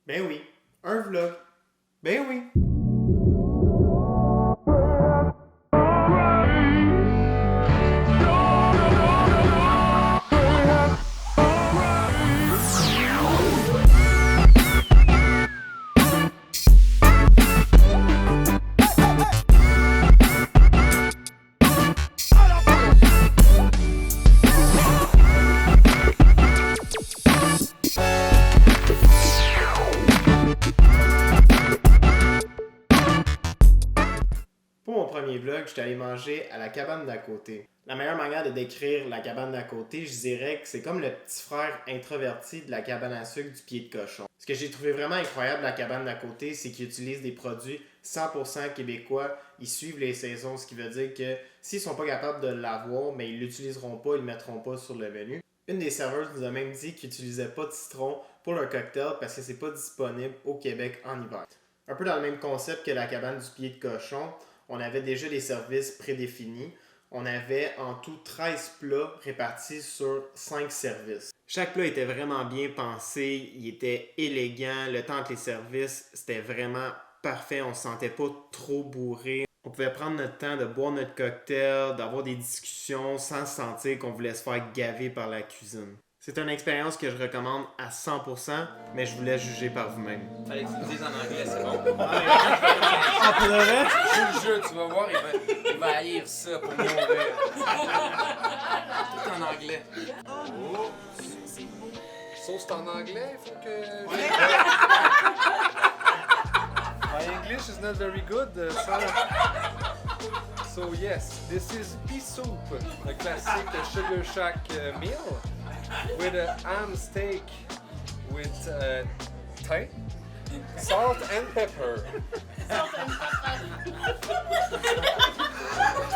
Ben oui, un vlog. Ben oui. Pour mon premier vlog, j'étais allé manger à la cabane d'à côté. La meilleure manière de décrire la cabane d'à côté, je dirais que c'est comme le petit frère introverti de la cabane à sucre du pied de cochon. Ce que j'ai trouvé vraiment incroyable de la cabane d'à côté, c'est qu'ils utilisent des produits 100% québécois. Ils suivent les saisons, ce qui veut dire que s'ils sont pas capables de l'avoir, mais ils l'utiliseront pas, ils le mettront pas sur le menu. Une des serveuses nous a même dit qu'ils n'utilisaient pas de citron pour leur cocktail parce que c'est pas disponible au Québec en hiver. Un peu dans le même concept que la cabane du pied de cochon, on avait déjà des services prédéfinis. On avait en tout 13 plats répartis sur 5 services. Chaque plat était vraiment bien pensé, il était élégant, le temps entre les services, c'était vraiment parfait, on ne se sentait pas trop bourré. On pouvait prendre notre temps de boire notre cocktail, d'avoir des discussions sans sentir qu'on voulait se faire gaver par la cuisine. C'est une expérience que je recommande à 100%, mais je vous laisse juger par vous-même. Fallait que tu me dises en anglais, c'est bon. Ah, pour de vrai? Je te jure, tu vas voir, il va haïr ça pour mourir. Tout en anglais. Oh, c'est beau. Sauce en anglais, il faut que... My English is not very good, so yes, this is pea soup, a classic Sugar Shack meal with a ham steak with thyme, salt and pepper.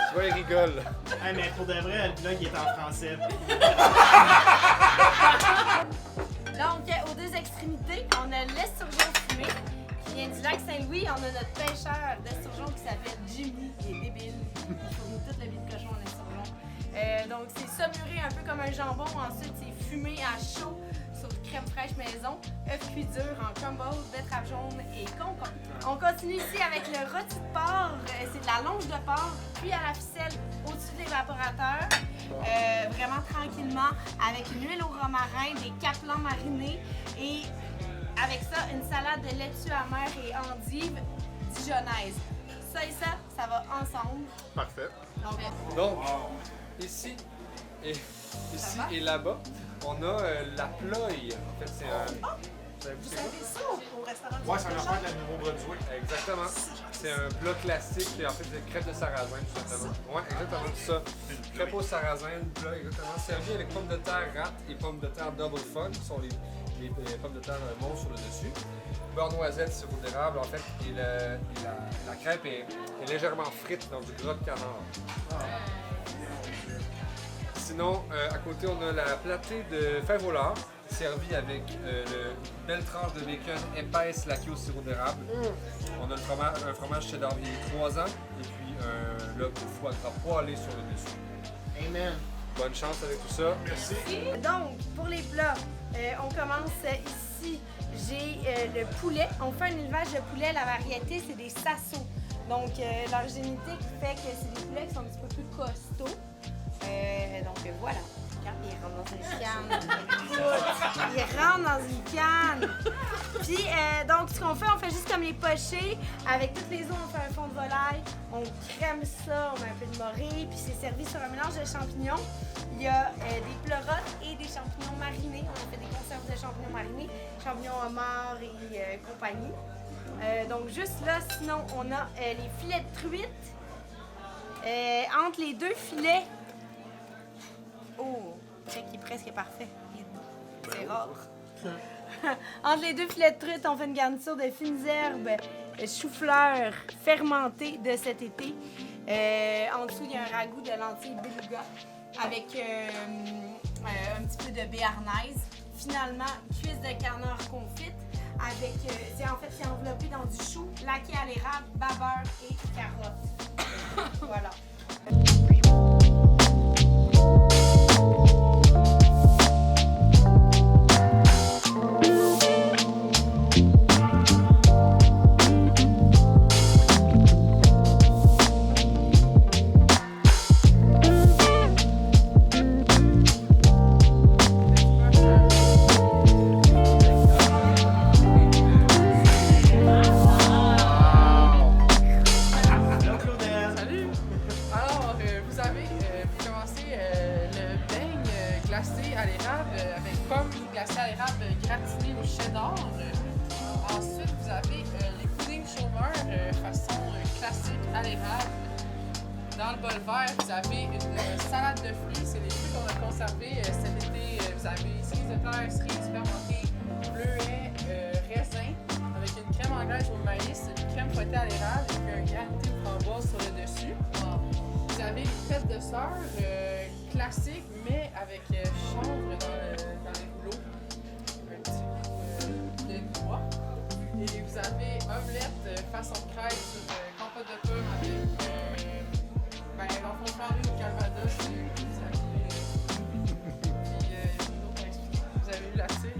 Tu vois, il rigole. Ah, mais pour de vrai, le vlog il est en français. Donc, aux deux extrémités, on a l'esturgeon fumé qui vient du lac Saint-Louis. On a notre pêcheur d'esturgeon qui s'appelle Jimmy, qui est débile. Il fournit tout le billet de cochon en esturgeon. Donc, c'est saumuré un peu comme un jambon. Ensuite, c'est fumé à chaud sur crème fraîche maison, œufs cuits durs en crumble, betterave jaune et concombre. On continue ici avec le rôti de porc. C'est de la longe de porc, cuit à la ficelle au-dessus de l'évaporateur. Vraiment tranquillement, avec une huile au romarin, des caplans marinés et avec ça, une salade de laitue amère et endive dijonnaise. Ça et ça va ensemble. Parfait. Donc, Donc, ici et là-bas, on a la ploye. En fait, c'est un... vous savez ça au restaurant du Ouais, c'est un Cochon? affaire de la Nouveau-Brunswick. Exactement. C'est un plat classique, en fait, c'est crêpe de sarrasin, tout simplement. Ouais, exactement, tout ça. Crêpe au sarrasin, plat, exactement. Servi avec pommes de terre rate et pommes de terre double fun, qui sont les pommes de terre montent sur le dessus. Beurre noisette, sirop d'érable, en fait, et la crêpe est légèrement frite dans du gras de canard. Sinon, à côté, on a la platée de fèves au lard, servie avec une belle tranche de bacon épaisse laquée au sirop d'érable. On a un fromage cheddar vieilli 3 ans et puis un lobe de foie gras poêlé sur le dessus. Amen. Bonne chance avec tout ça. Merci. Donc, pour les plats, on commence ici. J'ai le poulet. On fait un élevage de poulet. La variété, c'est des sassos. Donc, leur génétique fait que c'est des poulets qui sont un petit peu plus costauds. Donc, voilà. Il rentre dans une canne. Il rentre dans une canne. Puis, donc, ce qu'on fait, on fait juste comme les pochés. Avec toutes les eaux, on fait un fond de volaille. On crème ça, on met un peu de morée. Puis, c'est servi sur un mélange de champignons. Il y a des pleurotes et des champignons marinés. On a fait des conserves de champignons marinés. Champignons homards et compagnie. Donc, juste là, sinon, on a les filets de truite. Entre les deux filets, oh, check, il est presque parfait. C'est rare. Entre les deux filets de truite, on fait une garniture de fines herbes, chou-fleur fermenté de cet été. En dessous, il y a un ragoût de lentilles beluga avec un petit peu de béarnaise. Finalement, cuisse de canard confite avec, c'est enveloppé dans du chou, laqué à l'érable, babeur et carottes. Voilà. à l'érable. Dans le bol vert, vous avez une salade de fruits. C'est les fruits qu'on a conservés cet été. Vous avez cerises de terre, cerises fermentées, bleuets, raisins, avec une crème anglaise au maïs, une crème fouettée à l'érable et puis un granité de framboise sur le dessus. Vous avez les fêtes de sœur classiques, mais avec chanvre dans les rouleaux. Un petit peu de noix. Et vous avez omelette façon crêpe sur compote de pomme avec dans le fond carré au calvados. Vous avez eu l'accès.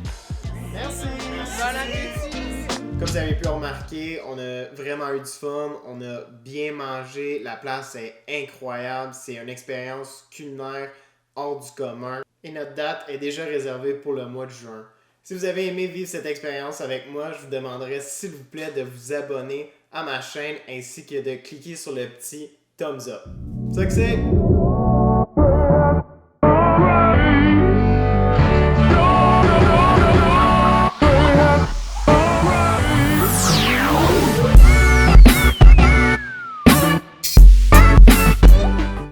Merci! Bon appétit! Comme vous avez pu remarquer, on a vraiment eu du fun, on a bien mangé, la place est incroyable, c'est une expérience culinaire hors du commun et notre date est déjà réservée pour le mois de juin. Si vous avez aimé vivre cette expérience avec moi, je vous demanderai s'il vous plaît de vous abonner à ma chaîne ainsi que de cliquer sur le petit thumbs up. Succès!